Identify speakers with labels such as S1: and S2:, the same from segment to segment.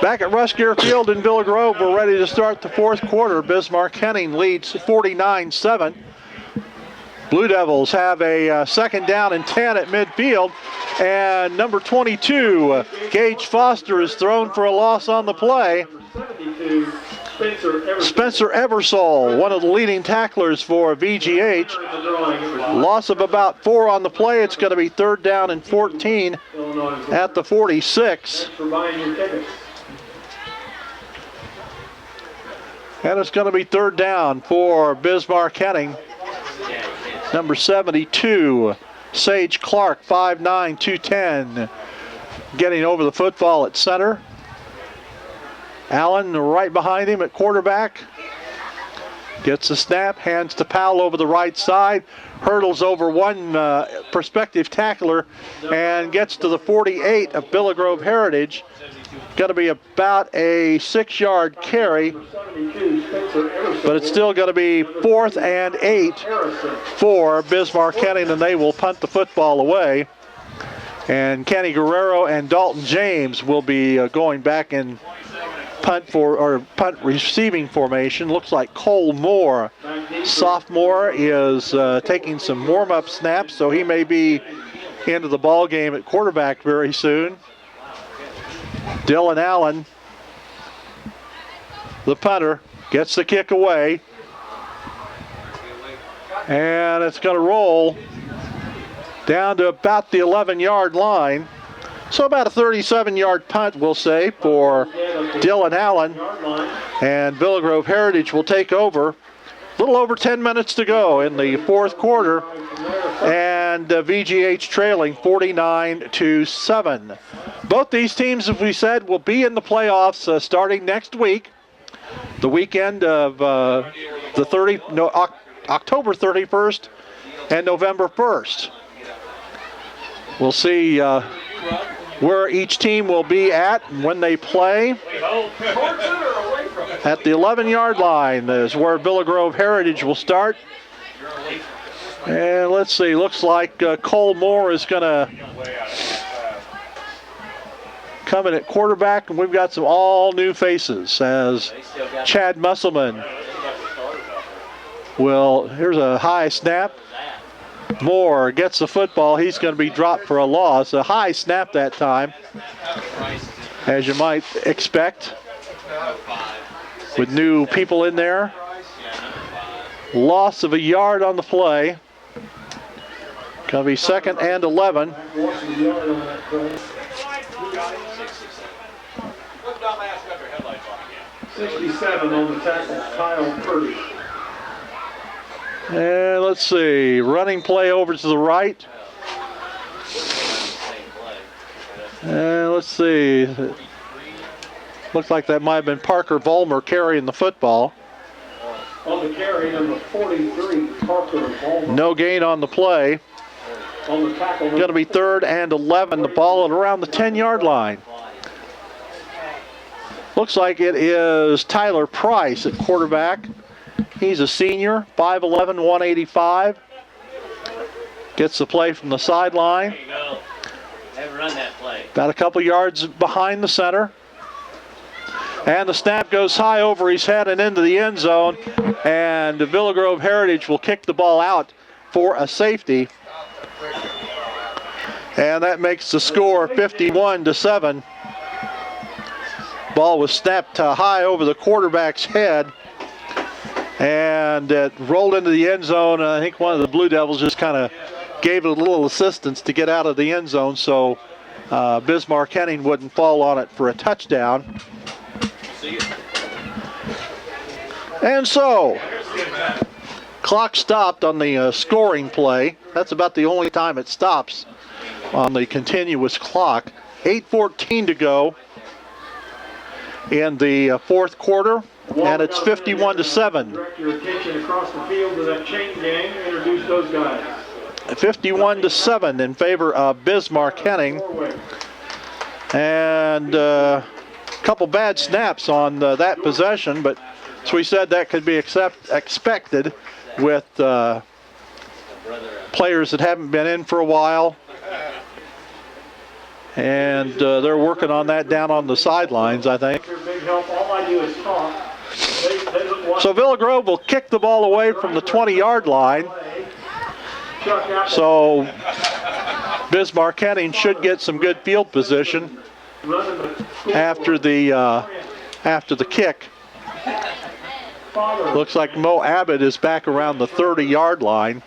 S1: Back at Rush Gear Field in Villa Grove, we're ready to start the fourth quarter. Bismarck-Henning leads 49-7. Blue Devils have a second down and 10 at midfield. And number 22, Gage Foster, is thrown for a loss on the play. Spencer Eversole, one of the leading tacklers for VGH. Loss of about 4 on the play. It's going to be third down and 14 at the 46. And it's going to be third down for Bismarck-Henning. Number 72, Sage Clark, 5'9", 210, getting over the football at center. Allen right behind him at quarterback. Gets the snap, hands to Powell over the right side, hurdles over one prospective tackler, and gets to the 48 of Villa Grove Heritage. Going to be about a 6-yard carry, but it's still going to be 4th and 8 for Bismarck-Henning, and they will punt the football away. And Kenny Guerrero and Dalton James will be going back in punt receiving formation. Looks like Cole Moore, sophomore, is taking some warm-up snaps, so he may be into the ball game at quarterback very soon. Dylan Allen, the punter, gets the kick away. And it's going to roll down to about the 11-yard line. So about a 37-yard punt, we'll say, for Dylan Allen. And Villa Grove Heritage will take over. A little over 10 minutes to go in the fourth quarter. And VGH trailing 49-7. Both these teams, as we said, will be in the playoffs starting next week. The weekend of October 31st and November 1st. We'll see where each team will be at and when they play. At the 11-yard line is where Villa Grove Heritage will start. And let's see, looks like Cole Moore is going to come in at quarterback, and we've got some all-new faces as Chad Musselman here's a high snap. Moore gets the football. He's going to be dropped for a loss. A high snap that time, as you might expect, with new people in there. Loss of a yard on the play. Going to be 2nd and 11. '67 on the tackle, Kyle Purdy. And let's see, running play over to the right. And let's see, looks like that might have been Parker Vollmer carrying the football. On the carry, number 43, Parker Vollmer. No gain on the play. On the tackle, going to be 3rd and 11, the ball at around the 10-yard line. Looks like it is Tyler Price at quarterback. He's a senior, 5'11", 185. Gets the play from the sideline.
S2: There you go. Never run that play.
S1: About a couple yards behind the center. And the snap goes high over his head and into the end zone. And the Villa Grove Heritage will kick the ball out for a safety. And that makes the score 51-7. Ball was snapped high over the quarterback's head. And it rolled into the end zone. I think one of the Blue Devils just kind of gave it a little assistance to get out of the end zone, so Bismarck-Henning wouldn't fall on it for a touchdown. And so, clock stopped on the scoring play. That's about the only time it stops on the continuous clock. 8:14 to go in the fourth quarter. And it's 51-7.
S3: Direct your attention across the field to that chain gang. Introduce those guys.
S1: 51-7 in favor of Bismarck-Henning. And a couple bad snaps on that possession, but as we said, that could be expected with players that haven't been in for a while. And they're working on that down on the sidelines, I think.
S3: Big help. All I do is talk. They look one
S1: So Villa Grove will kick the ball away from the 20-yard line.
S3: play. Chuck out
S1: So Bismarck Henning should get some good field position
S3: running the school.
S1: after the kick.
S3: Father.
S1: Looks like Mo Abbott is back around the 30-yard line.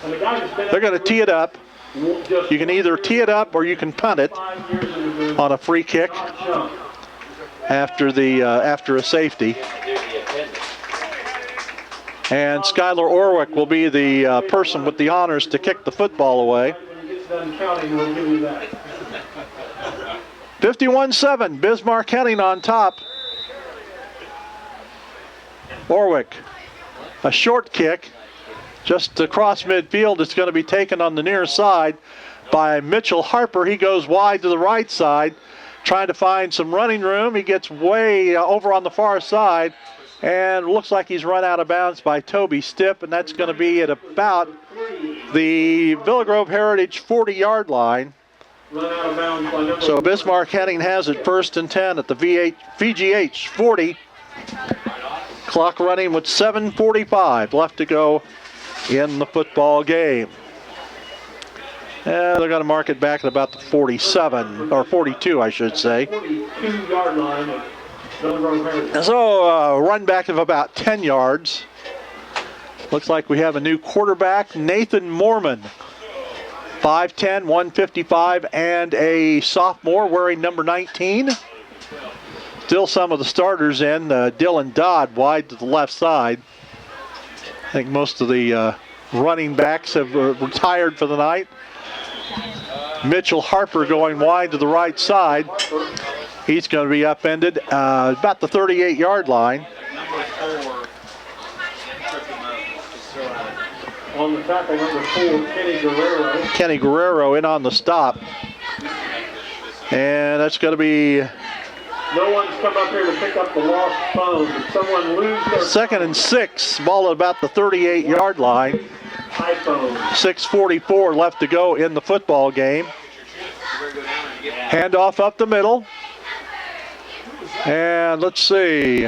S3: And the guy that's been
S1: They're going to tee it up.
S3: just
S1: You can either tee it up or you can punt it
S3: 5 years in the booth.
S1: on a free kick
S3: Chunk.
S1: after a safety. And Skylar Orwick will be the person with the honors to kick the football away.
S3: When he gets done counting, we'll give you that.
S1: 51-7, Bismarck Henning on top. Orwick, a short kick just across midfield. It's going to be taken on the near side by Mitchell Harper. He goes wide to the right side, trying to find some running room. He gets way over on the far side, and looks like he's run out of bounds by Toby Stipp, and that's going to be at about the Villa Grove Heritage 40-yard line.
S3: Run out of bounds by number
S1: So Bismarck Henning has it 1st and 10 at the VGH 40. Clock running with 7:45 left to go in the football game. They're going to mark it back at about the 47, or 42, I should say.
S3: 42-yard line of Villa Grove Heritage.
S1: So a run back of about 10 yards. Looks like we have a new quarterback, Nathan Mormon. 5'10", 155, and a sophomore wearing number 19. Still some of the starters in. Dylan Dodd wide to the left side. I think most of the running backs have retired for the night. Mitchell Harper going wide to the right side. He's going to be upended about the 38-yard line.
S3: On the tackle, number 4, Kenny Guerrero.
S1: Kenny Guerrero in on the stop. And that's going to be
S3: No one's come up here to pick up the lost phone. Did someone lose their
S1: 2nd and 6, ball at about the 38-yard line.
S3: iPhone?
S1: 6:44 left to go in the football game. Handoff up the middle. And let's see.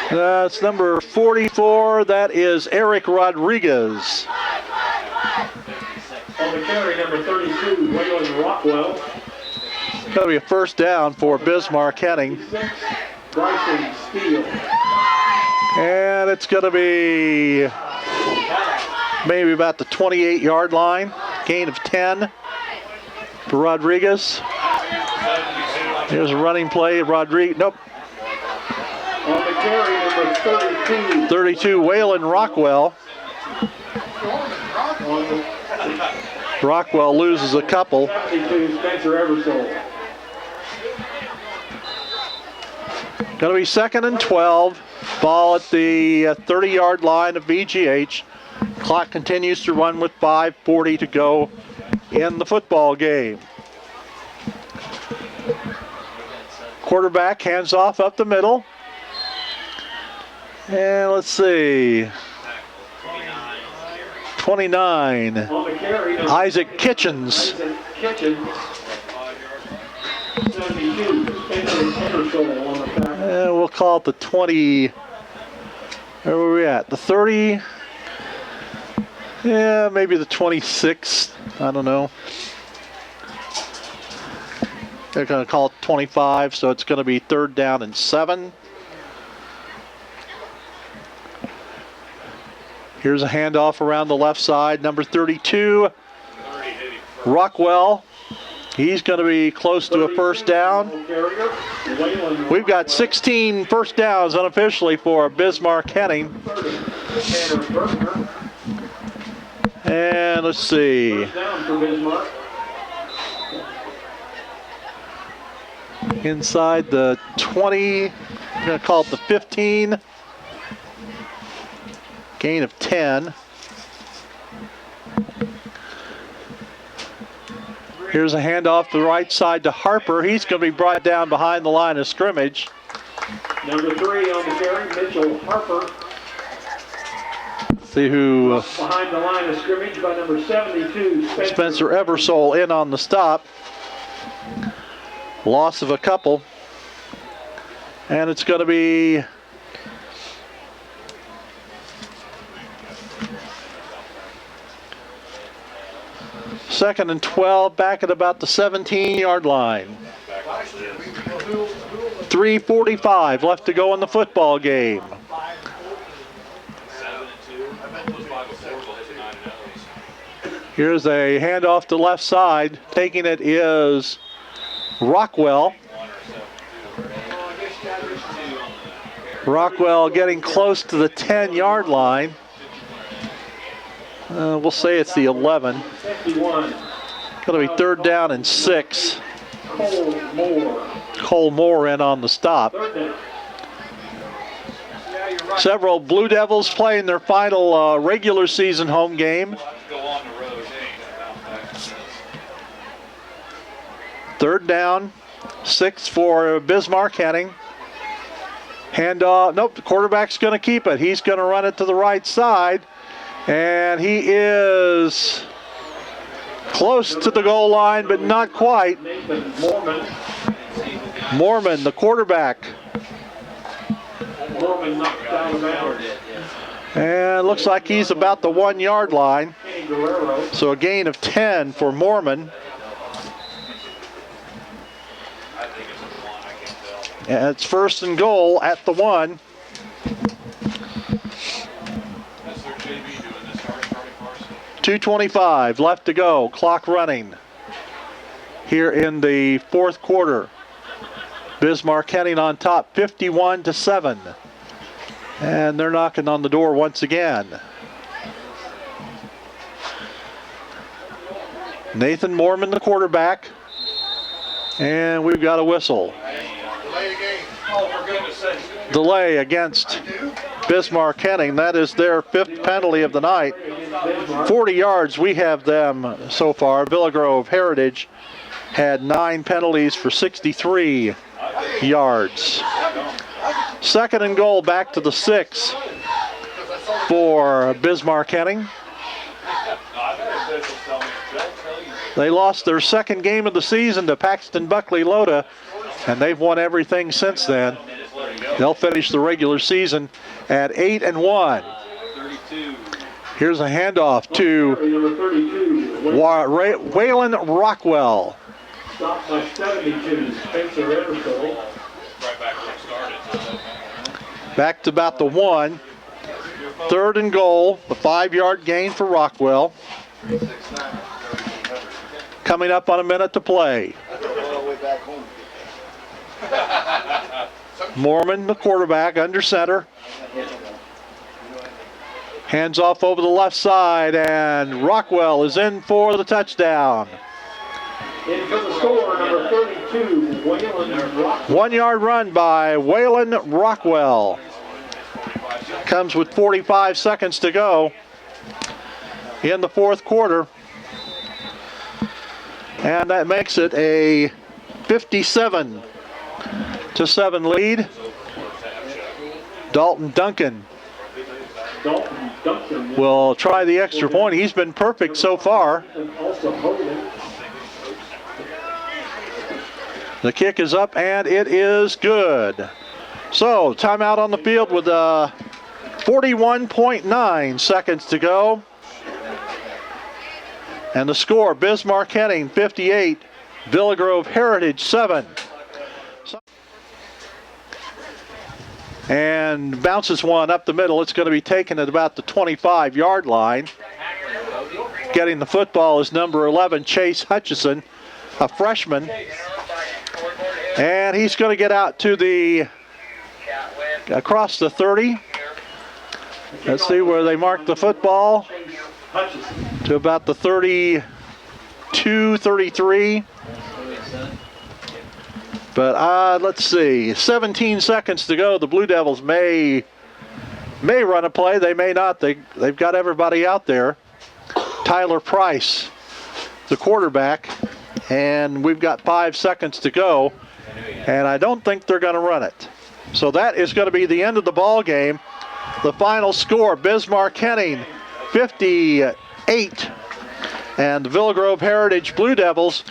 S1: That's number 44. That is Eric Rodriguez.
S3: On the carry, number 32, Waylon Rockwell.
S1: Going to be a first down for Bismarck Henning.
S3: 6, Bryson Steele.
S1: And it's going to be maybe about the 28-yard line. Gain of 10 for Rodriguez. Here's a running play. Rodriguez. Nope.
S3: On the carry, number 32.
S1: 32, Waylon Rockwell.
S3: On the
S1: Rockwell loses a couple.
S3: 72, Spencer Eversole.
S1: Going to be 2nd and 12. Ball at the 30-yard line of VGH. Clock continues to run with 5:40 to go in the football game. Quarterback hands off up the middle. And let's see. 29.
S3: On the carry, number
S1: Isaac Kitchens.
S3: Kitchen. 72, Spencer Eversole on the tackle.
S1: We'll call it the 20. Where were we at? The 30. Yeah, maybe the 26. I don't know. They're going to call it 25, so it's going to be 3rd down and 7. Here's a handoff around the left side. Number 32, Rockwell. He's going to be close to a first down. We've got 16 first downs unofficially for Bismarck Henning. And let's see.
S3: First down for Bismarck.
S1: Inside the 20, I'm going to call it the 15. Gain of 10. Here's a handoff to the right side to Harper. He's going to be brought down behind the line of scrimmage.
S3: Number 3 on the carry, Mitchell Harper.
S1: See who
S3: Behind the line of scrimmage by number 72,
S1: Spencer Eversole in on the stop. Loss of a couple. And it's going to be second and 12, back at about the 17-yard line. 3:45 left to go in the football game. Here's a handoff to left side. Taking it is Rockwell. Rockwell getting close to the 10-yard line. We'll say it's the 11. Going to be third down and 6. Cole Moore in on the stop. Several Blue Devils playing their final regular season home game. Third down, 6 for Bismarck Henning. Handoff, nope, the quarterback's going to keep it. He's going to run it to the right side. And he is close to the goal line, but not quite. Mormon, the quarterback. And looks like he's about the 1-yard line. So a gain of 10 for Mormon. And it's first and goal at the 1. .225 left to go. Clock running here in the fourth quarter. Bismarck Henning on top, 51-7. And they're knocking on the door once again. Nathan Mormon, the quarterback. And we've got a whistle. Delay against Bismarck Henning. That is their 5th penalty of the night. 40 yards we have them so far. Villa Grove Heritage had 9 penalties for 63 yards. Second and goal, back to the 6 for Bismarck Henning. They lost their second game of the season to Paxton Buckley Loda, and they've won everything since then. They'll finish the regular season at 8-1. Here's a handoff to Waylon Rockwell.
S3: Stopped by 72, Spencer Eversole.
S1: Back to about the 1. Third and goal, a 5-yard gain for Rockwell. Coming up on a minute to play. Mormon, the quarterback, under center. Hands off over the left side, and Rockwell is in for the touchdown.
S3: In for the score, number 32, Waylon Rockwell.
S1: 1-yard run by Waylon Rockwell. Comes with 45 seconds to go in the fourth quarter. And that makes it a 57-7 lead. Dalton Duncan will try the extra point. He's been perfect so far. The kick is up and it is good. So timeout on the field with 41.9 seconds to go. And the score, Bismarck Henning 58, Villa Grove Heritage 7. And bounces one up the middle. It's going to be taken at about the 25-yard line. Getting the football is number 11, Chase Hutchison, a freshman. And he's going to get out to the, across the 30. Let's see where they mark the football. To about the 32, 33. But let's see, 17 seconds to go. The Blue Devils may run a play. They may not. They've got everybody out there. Tyler Price, the quarterback, and we've got 5 seconds to go. And I don't think they're going to run it. So that is going to be the end of the ball game. The final score, Bismarck-Henning 58, and the Villa Grove Heritage Blue Devils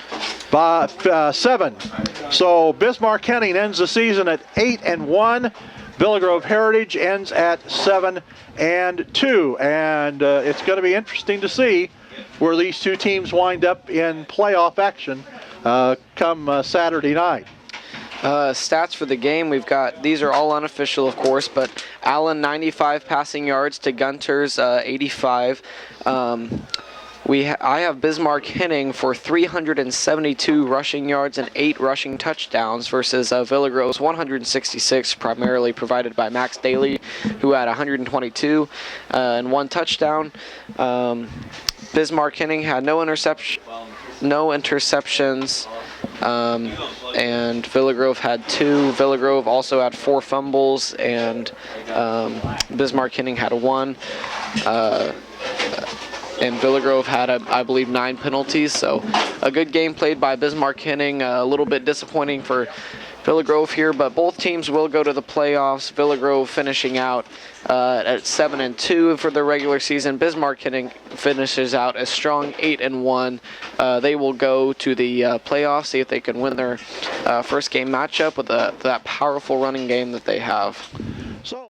S1: by 7. So Bismarck-Henning ends the season at 8-1. Villa Grove Heritage ends at 7-2, and it's going to be interesting to see where these two teams wind up in playoff action come Saturday night.
S4: Stats for the game, we've got, these are all unofficial of course, but Allen 95 passing yards to Gunter's 85. I have Bismarck-Henning for 372 rushing yards and 8 rushing touchdowns versus Villa Grove's 166, primarily provided by Max Daly, who had 122 and 1 touchdown. Bismarck-Henning had no interceptions, and Villa Grove had 2. Villa Grove also had 4 fumbles, and Bismarck-Henning had 1. And Villa Grove had, I believe, 9 penalties. So a good game played by Bismarck-Henning. A little bit disappointing for Villa Grove here, but both teams will go to the playoffs. Villa Grove finishing out at 7-2 for the regular season. Bismarck-Henning finishes out a strong 8-1. They will go to the playoffs, see if they can win their first game matchup with that powerful running game that they have.
S1: So